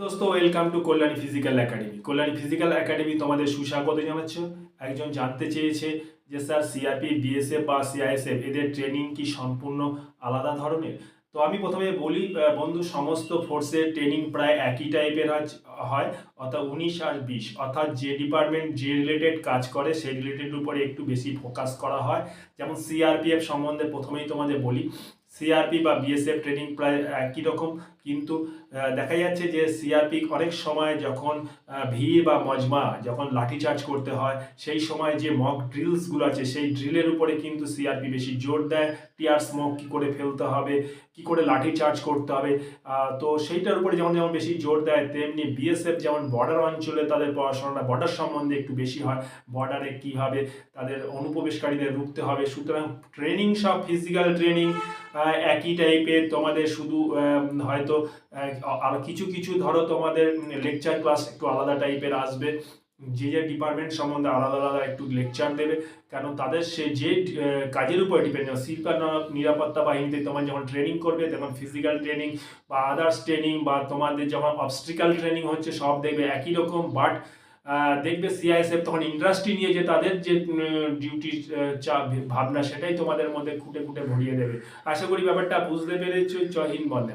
দোস্ত welcome to Kalyani physical academy. Kalyani physical academy তোমাদের সুস্বাগত জানাচ্ছ। একজন জানতে চেয়েছে যে স্যার সিআরপি, বিএসএফ বা সিআইএসএফ এদের ট্রেনিং কি সম্পূর্ণ আলাদা ধরনের? তো আমি প্রথমে বলি বন্ধু, সমস্ত ফোর্সের ট্রেনিং প্রায় একই টাইপের হয়, অর্থাৎ 19 আর 20, অর্থাৎ যে ডিপার্টমেন্ট যে রিলেটেড কাজ করে সেই রিলেটেড উপরে একটু বেশি ফোকাস করা হয়। যেমন সিআরপিএফ সম্বন্ধে প্রথমেই তোমাদের বলি, সিআরপি বা বিএসএফ ট্রেনিং প্রায় একই রকম, কিন্তু দেখা যাচ্ছে যে সিআরপি অনেক সময় যখন ভিড় বা মজমা যখন লাঠিচার্জ করতে হয় সেই সময় যে মক ড্রিলসগুলো আছে সেই ড্রিলের উপরে কিন্তু সিআরপি বেশি জোর দেয়। টিয়ার স্মোক কী করে ফেলতে হবে, কী করে লাঠি চার্জ করতে হবে, তো সেইটার উপরে যেমন যেমন বেশি জোর দেয়, তেমনি বিএসএফ যেমন বর্ডার অঞ্চলে তাদের পড়াশোনাটা বর্ডার সম্বন্ধে একটু বেশি হয়, বর্ডারে কীভাবে তাদের অনুপ্রবেশকারীদের রুখতে হবে। সুতরাং ট্রেনিং সব ফিজিক্যাল ট্রেনিং একই টাইপের, তোমাদের শুধু হয়তো আর কিছু কিছু ধরো তোমাদের লেকচার ক্লাস একটু আলাদা টাইপের আসবে, যে যে ডিপার্টমেন্ট সম্বন্ধে আলাদা আলাদা একটু লেকচার দেবে, কেন তাদের সে যে কাজের উপর ডিপেন্ড। শিল্পা নিরাপত্তা বাহিনীতে তোমার যখন ট্রেনিং করবে তখন ফিজিক্যাল ট্রেনিং বা আদার্স ট্রেনিং বা তোমাদের যখন অবস্ট্রিক্যাল ট্রেনিং হচ্ছে সব দেখবে একই রকম, বাট দেখবে সিআইএসএফ তখন ইন্ডাস্ট্রি নিয়ে যে তাদের যে ডিউটির ভাবনা সেটাই তোমাদের মধ্যে খুঁটে খুঁটে ভরিয়ে দেবে। আশা করি ব্যাপারটা বুঝতে পেরেছো। জয় হিন্দ, বন্দে।